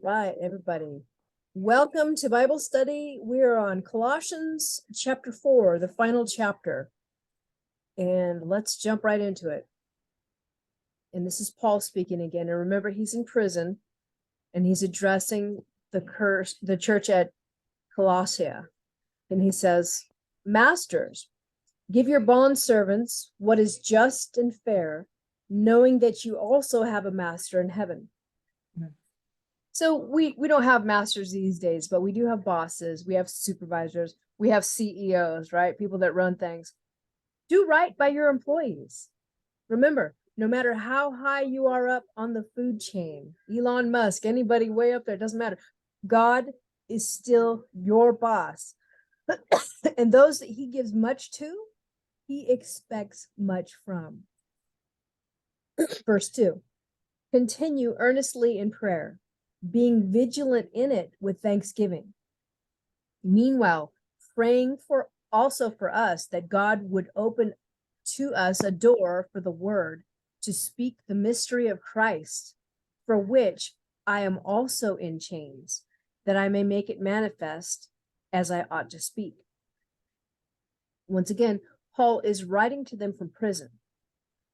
right, everybody. Welcome to Bible study. We're on Colossians chapter 4, the final chapter. And let's jump right into it. And this is Paul speaking again. And remember, he's in prison and he's addressing the church at Colossia. And he says, Masters, give your bondservants what is just and fair, knowing that you also have a master in heaven. So we don't have masters these days, but we do have bosses, we have supervisors, we have CEOs, right? People that run things. Do right by your employees. Remember, no matter how high you are up on the food chain, Elon Musk, anybody way up there, doesn't matter. God is still your boss. And those that he gives much to, he expects much from. Verse 2, continue earnestly in prayer, being vigilant in it with thanksgiving. Meanwhile, praying also for us that God would open to us a door for the word to speak the mystery of Christ, for which I am also in chains, that I may make it manifest as I ought to speak. Once again, Paul is writing to them from prison,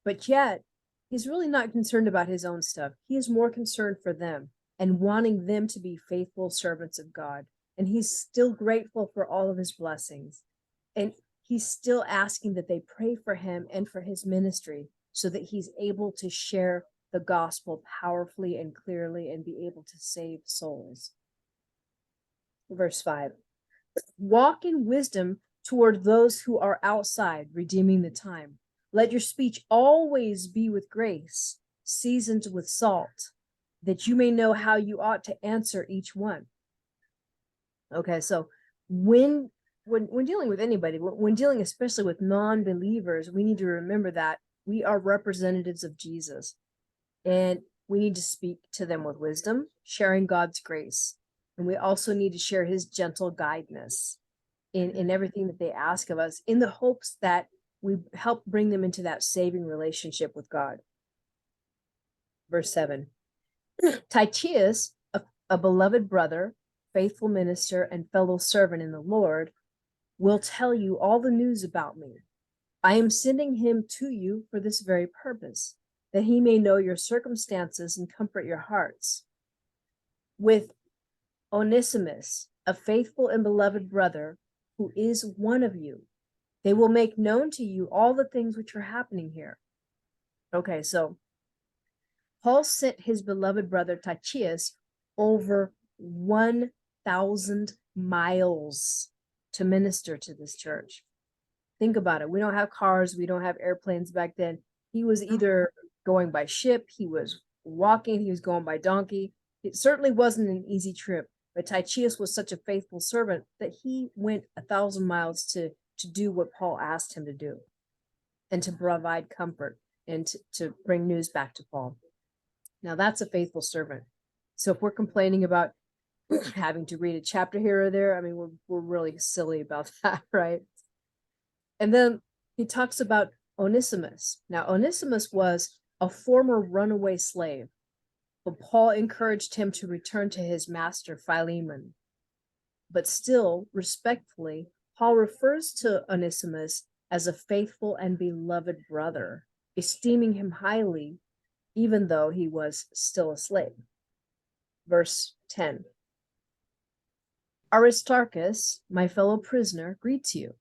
but yet he's really not concerned about his own stuff. He is more concerned for them and wanting them to be faithful servants of God. And he's still grateful for all of his blessings. And he's still asking that they pray for him and for his ministry so that he's able to share the gospel powerfully and clearly and be able to save souls. Verse 5, walk in wisdom toward those who are outside, redeeming the time. Let your speech always be with grace, seasoned with salt, that you may know how you ought to answer each one. Okay, so when dealing with anybody, when dealing especially with non-believers, we need to remember that we are representatives of Jesus, and we need to speak to them with wisdom, sharing God's grace. And we also need to share his gentle guidance in everything that they ask of us, in the hopes that we help bring them into that saving relationship with God. Verse 7, Tychius, a beloved brother, faithful minister, and fellow servant in the Lord, will tell you all the news about me. I am sending him to you for this very purpose, that he may know your circumstances and comfort your hearts. With Onesimus, a faithful and beloved brother, who is one of you, they will make known to you all the things which are happening here. Okay, so Paul sent his beloved brother Tychius over 1,000 miles to minister to this church. Think about it. We don't have cars. We don't have airplanes back then. He was either going by ship, he was walking, he was going by donkey. It certainly wasn't an easy trip, but Tychius was such a faithful servant that he went 1,000 miles to do what Paul asked him to do, and to provide comfort and to bring news back to Paul. Now that's a faithful servant. So if we're complaining about having to read a chapter here or there, I mean, we're really silly about that, right? And then he talks about Onesimus. Now, Onesimus was a former runaway slave, but Paul encouraged him to return to his master, Philemon. But still, respectfully, Paul refers to Onesimus as a faithful and beloved brother, esteeming him highly, even though he was still a slave. Verse 10, Aristarchus, my fellow prisoner, greets you,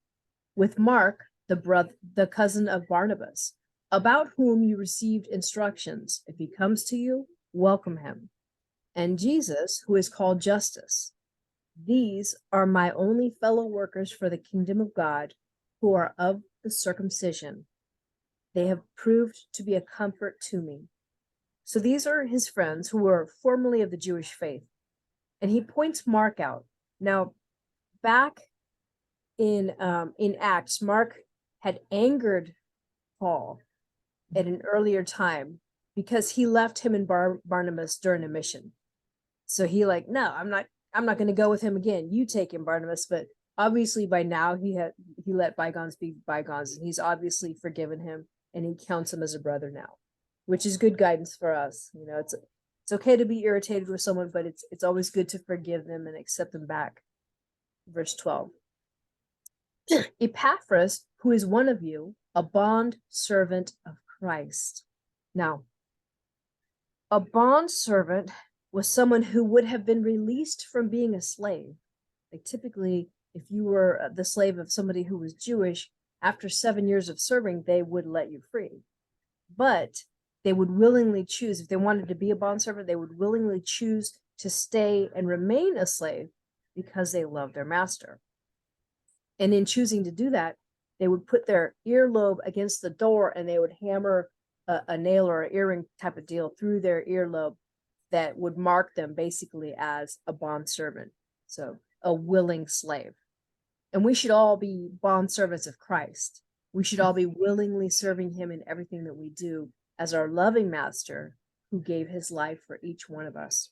with Mark, the cousin of Barnabas, about whom you received instructions. If he comes to you, welcome him. And Jesus, who is called Justus. These are my only fellow workers for the kingdom of God, who are of the circumcision. They have proved to be a comfort to me. So these are his friends who were formerly of the Jewish faith. And he points Mark out. Now, back in Acts, Mark had angered Paul at an earlier time because he left him and Barnabas during a mission. So he no, I'm not going to go with him again. You take him, Barnabas. But obviously by now he let bygones be bygones, and he's obviously forgiven him, and he counts him as a brother now, which is good guidance for us. It's okay to be irritated with someone, but it's always good to forgive them and accept them back. Verse 12. Epaphras, who is one of you, a bond servant of Christ. Now, a bond servant was someone who would have been released from being a slave. Like typically, if you were the slave of somebody who was Jewish, after 7 years of serving, they would let you free. But they would willingly choose, if they wanted to be a bondservant, they would willingly choose to stay and remain a slave because they loved their master. And in choosing to do that, they would put their earlobe against the door and they would hammer a nail or an earring type of deal through their earlobe that would mark them basically as a bondservant. So a willing slave. And we should all be bondservants of Christ. We should all be willingly serving him in everything that we do as our loving master who gave his life for each one of us.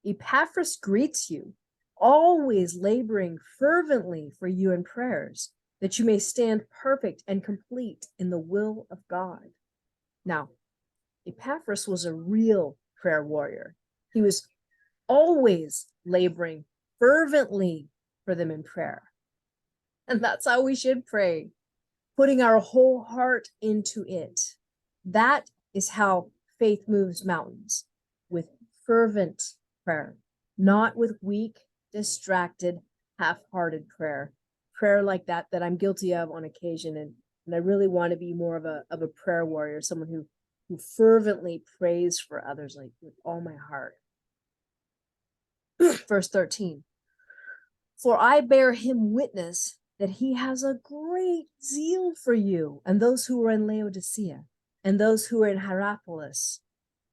Epaphras greets you, always laboring fervently for you in prayers, that you may stand perfect and complete in the will of God. Now, Epaphras was a real prayer warrior. He was always laboring fervently for them in prayer. And that's how we should pray, putting our whole heart into it. That is how faith moves mountains, with fervent prayer, not with weak, distracted, half-hearted prayer. Prayer like that I'm guilty of on occasion, and I really want to be more of a prayer warrior, someone who fervently prays for others, like with all my heart. Verse 13. For I bear him witness that he has a great zeal for you and those who are in Laodicea and those who are in Hierapolis.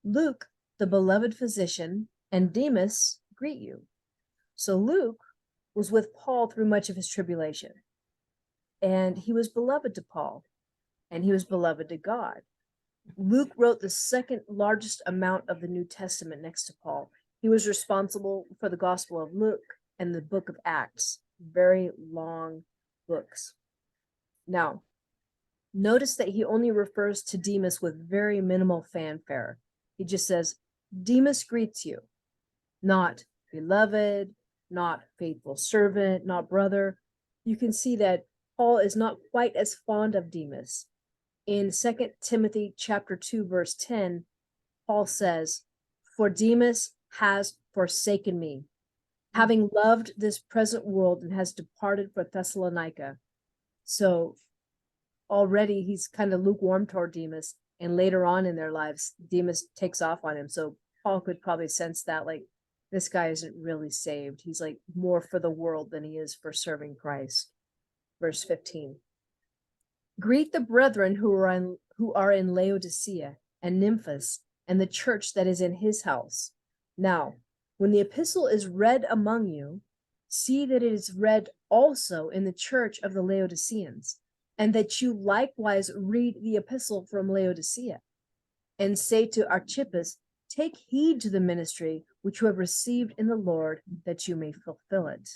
Luke, the beloved physician, and Demas greet you. So Luke was with Paul through much of his tribulation, and he was beloved to Paul, and he was beloved to God. Luke wrote the second largest amount of the New Testament next to Paul. He was responsible for the Gospel of Luke and the book of Acts, very long books. Now, notice that he only refers to Demas with very minimal fanfare. He just says, Demas greets you, not beloved, not faithful servant, not brother. You can see that Paul is not quite as fond of Demas. In 2 Timothy chapter 2, verse 10, Paul says, for Demas has forsaken me, having loved this present world, and has departed for Thessalonica. So already he's kind of lukewarm toward Demas, and later on in their lives, Demas takes off on him. So Paul could probably sense that, like, this guy isn't really saved. He's like more for the world than he is for serving Christ. Verse 15. Greet the brethren who are in Laodicea and Nymphas and the church that is in his house. Now, when the epistle is read among you, see that it is read also in the church of the Laodiceans, and that you likewise read the epistle from Laodicea, and say to Archippus, take heed to the ministry which you have received in the Lord, that you may fulfill it.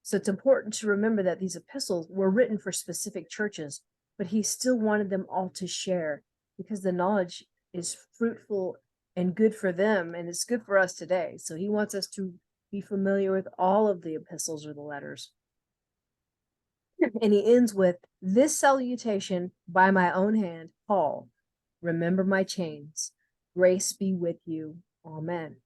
So it's important to remember that these epistles were written for specific churches, but he still wanted them all to share, because the knowledge is fruitful and good for them, and it's good for us today. So he wants us to be familiar with all of the epistles or the letters. And he ends with, this salutation by my own hand, Paul. Remember my chains. Grace be with you. Amen.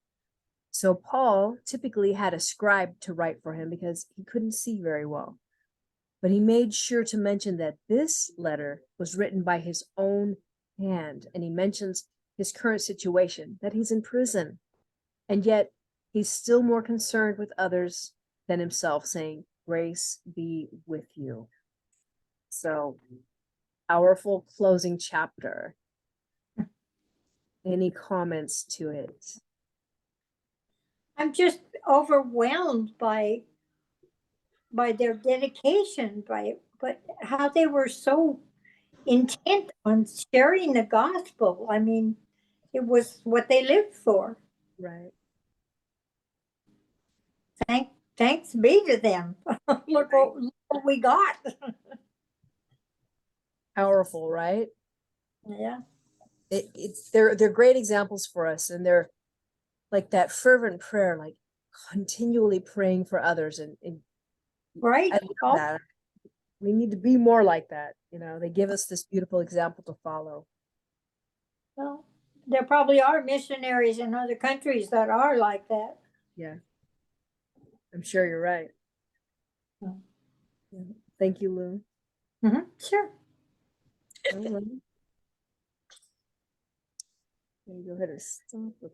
So Paul typically had a scribe to write for him because he couldn't see very well. But he made sure to mention that this letter was written by his own hand. And he mentions his current situation, that he's in prison. And yet he's still more concerned with others than himself, saying, grace be with you. So, powerful closing chapter. Any comments to it? I'm just overwhelmed by their dedication, but how they were so intent on sharing the gospel. I mean, it was what they lived for. Right. Thanks be to them. Look what we got. Powerful, right? Yeah. they're great examples for us, and they're like that fervent prayer, like continually praying for others, and Right. I love that. We need to be more like that. They give us this beautiful example to follow. Well, there probably are missionaries in other countries that are like that. Yeah, I'm sure you're right. Yeah. Yeah. Thank you, Lou. Sure. All right. Go ahead and stop.